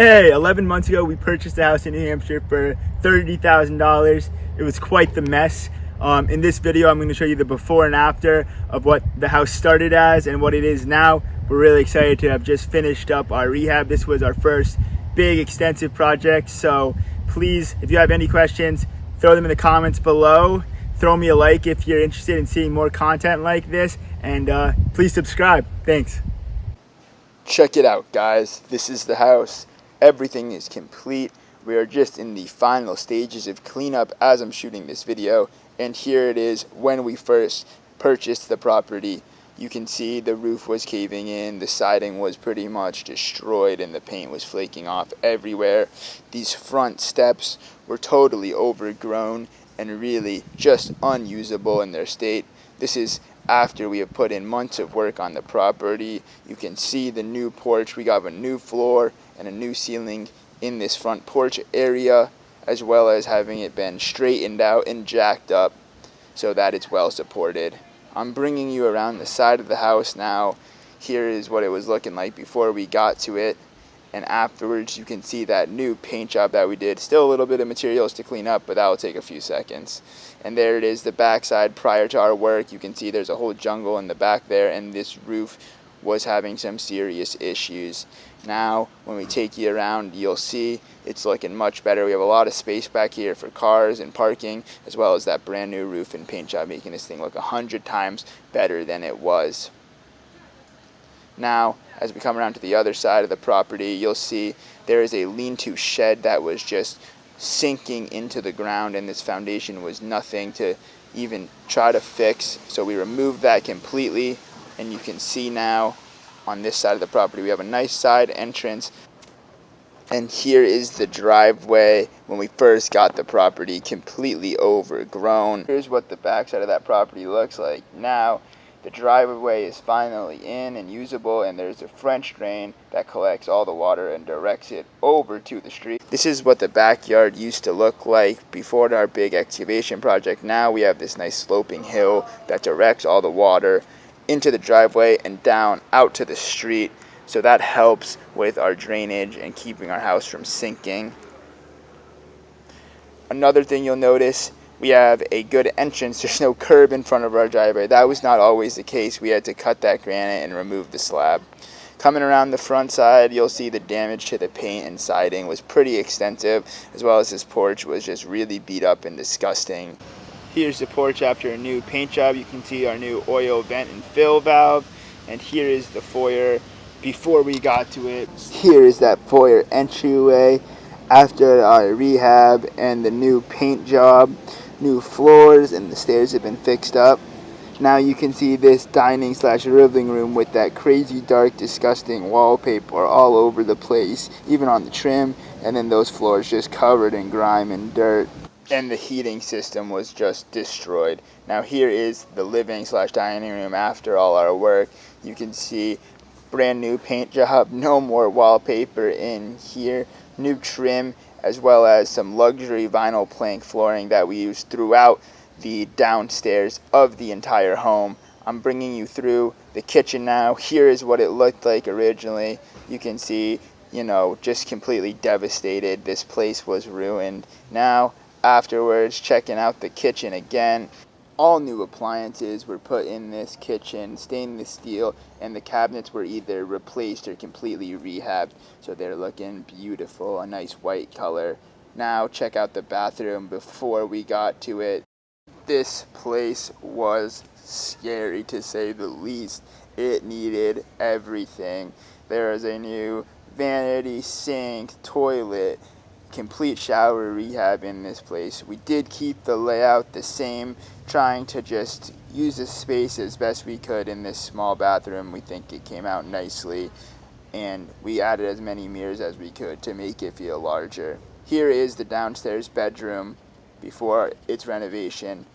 Hey, 11 months ago we purchased a house in New Hampshire for $30,000. It was quite the mess. In this video I'm going to show you the before and after of what the house started as and what it is now. We're really excited to have just finished up our rehab. This was our first big extensive project, so please, if you have any questions, throw them in the comments below. Throw me a like if you're interested in seeing more content like this, and please subscribe. Thanks. Check it out, guys. This is the house. Everything is complete. We are just in the final stages of cleanup as I'm shooting this video, and here it is when we first purchased the property. You can see the roof was caving in, the siding was pretty much destroyed, and the paint was flaking off everywhere. These front steps were totally overgrown and really just unusable in their state. This is after we have put in months of work on the property. You can see the new porch. We got a new floor and a new ceiling in this front porch area, as well as having it been straightened out and jacked up so that it's well supported. I'm bringing you around the side of the house now. Here is what it was looking like before we got to it, and afterwards you can see that new paint job that we did. Still a little bit of materials to clean up, but that will take a few seconds. And there it is, the backside prior to our work. You can see there's a whole jungle in the back there, and this roof was having some serious issues. Now when we take you around, you'll see it's looking much better. We have a lot of space back here for cars and parking, as well as that brand new roof and paint job, making this thing look 100 times better than it was. Now, as we come around to the other side of the property, you'll see there is a lean-to shed that was just sinking into the ground, and this foundation was nothing to even try to fix. So we removed that completely, and you can see now on this side of the property we have a nice side entrance. And here is the driveway when we first got the property, completely overgrown. Here's what the back side of that property looks like now. The driveway is finally in and usable, and there's a French drain that collects all the water and directs it over to the street. This is what the backyard used to look like before our big excavation project. Now we have this nice sloping hill that directs all the water into the driveway and down out to the street. So that helps with our drainage and keeping our house from sinking. Another thing you'll notice, we have a good entrance. There's no curb in front of our driveway. That was not always the case. We had to cut that granite and remove the slab. Coming around the front side, you'll see the damage to the paint and siding was pretty extensive, as well as this porch was just really beat up and disgusting. Here's the porch after a new paint job. You can see our new oil vent and fill valve, and here is the foyer before we got to it. Here is that foyer entryway after our rehab and the new paint job. New floors, and the stairs have been fixed up. Now you can see this dining / living room with that crazy dark disgusting wallpaper all over the place, even on the trim, and then those floors just covered in grime and dirt, and the heating system was just destroyed. Now here is the living / dining room after all our work. You can see brand new paint job, no more wallpaper in here, new trim, as well as some luxury vinyl plank flooring that we use throughout the downstairs of the entire home. I'm bringing you through the kitchen now. Here is what it looked like originally. You can see, just completely devastated. This place was ruined. Now, afterwards, checking out the kitchen again. All new appliances were put in this kitchen, stainless steel, and the cabinets were either replaced or completely rehabbed, so they're looking beautiful, a nice white color. Now check out the bathroom before we got to it. This place was scary, to say the least. It needed everything. There is a new vanity, sink, toilet, complete shower rehab in this place. We did keep the layout the same, trying to just use the space as best we could in this small bathroom. We think it came out nicely, and we added as many mirrors as we could to make it feel larger. Here is the downstairs bedroom before its renovation.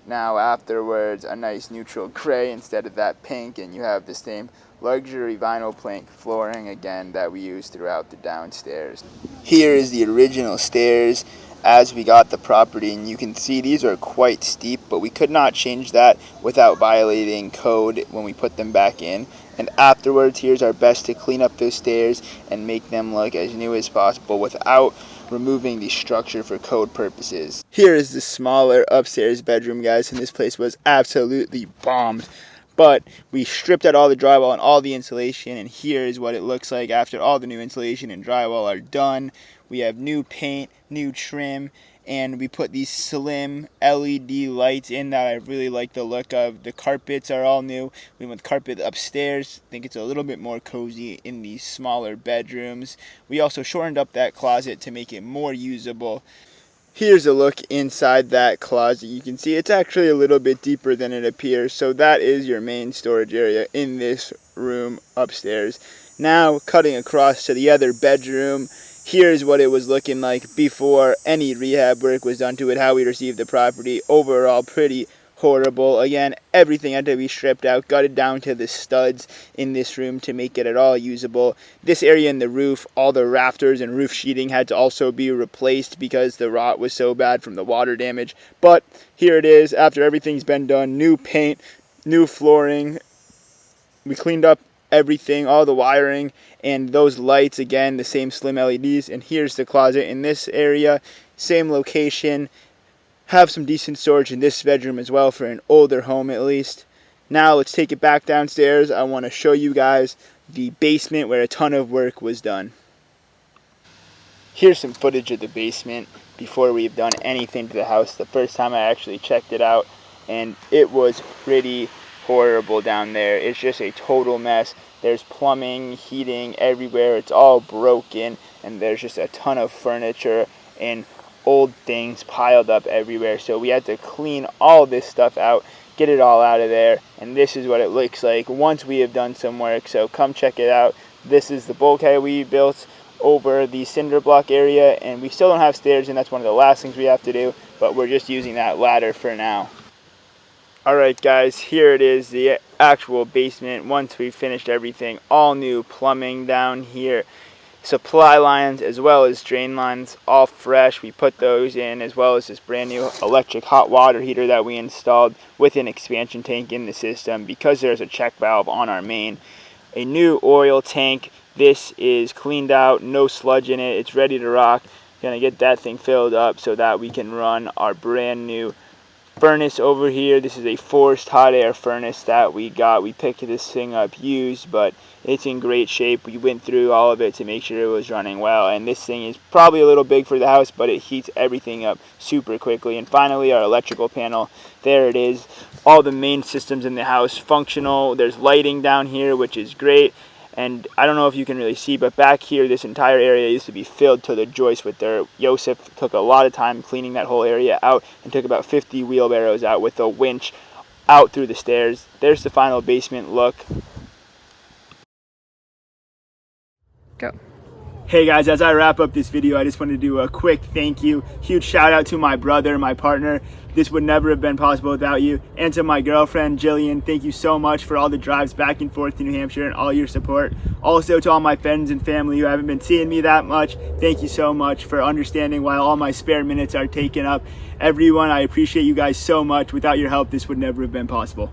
Now afterwards, a nice neutral gray instead of that pink, and you have the same luxury vinyl plank flooring again that we use throughout the downstairs. Here is the original stairs as we got the property, and you can see these are quite steep, but we could not change that without violating code when we put them back in. And afterwards, here's our best to clean up those stairs and make them look as new as possible without removing the structure for code purposes. Here is the smaller upstairs bedroom, guys, and this place was absolutely bombed. But we stripped out all the drywall and all the insulation, and here is what it looks like after all the new insulation and drywall are done. We have new paint, new trim, and we put these slim LED lights in that I really like the look of. The carpets are all new. We went carpet upstairs. I think it's a little bit more cozy in these smaller bedrooms. We also shortened up that closet to make it more usable. Here's a look inside that closet. You can see it's actually a little bit deeper than it appears. So that is your main storage area in this room upstairs. Now cutting across to the other bedroom. Here's what it was looking like before any rehab work was done to it, how we received the property. Overall, pretty horrible. Again, everything had to be stripped out, gutted down to the studs in this room to make it at all usable. This area in the roof, all the rafters and roof sheeting had to also be replaced because the rot was so bad from the water damage. But here it is, after everything's been done, new paint, new flooring. We cleaned up everything, all the wiring, and those lights, again, the same slim LEDs. And here's the closet in this area, same location. Have some decent storage in this bedroom as well for an older home at least. Now let's take it back downstairs. I want to show you guys the basement where a ton of work was done. Here's some footage of the basement before we've done anything to the house. The first time I actually checked it out, and it was pretty horrible down there. It's just a total mess. There's plumbing, heating everywhere. It's all broken, and there's just a ton of furniture and old things piled up everywhere. So we had to clean all this stuff out, get it all out of there, and this is what it looks like once we have done some work. So come check it out. This is the bulkhead we built over the cinder block area, and we still don't have stairs, and that's one of the last things we have to do, but we're just using that ladder for now. Alright guys, here it is, the actual basement once we finished everything. All new plumbing down here, supply lines as well as drain lines, all fresh. We put those in, as well as this brand new electric hot water heater that we installed with an expansion tank in the system because there's a check valve on our main. A new oil tank. This is cleaned out, no sludge in it, it's ready to rock. Gonna get that thing filled up so that we can run our brand new furnace over here. This is a forced hot air furnace that we got. We picked this thing up used, but it's in great shape. We went through all of it to make sure it was running well, and this thing is probably a little big for the house, but it heats everything up super quickly. And finally, our electrical panel. There it is. All the main systems in the house functional. There's lighting down here, which is great. And I don't know if you can really see, but back here, this entire area used to be filled to the joist with dirt. Joseph took a lot of time cleaning that whole area out and took about 50 wheelbarrows out with a winch out through the stairs. There's the final basement look. Go. Hey guys, as I wrap up this video, I just wanted to do a quick thank you. Huge shout out to my brother, my partner. This would never have been possible without you. And to my girlfriend, Jillian, thank you so much for all the drives back and forth to New Hampshire and all your support. Also to all my friends and family who haven't been seeing me that much, thank you so much for understanding why all my spare minutes are taken up. Everyone, I appreciate you guys so much. Without your help, this would never have been possible.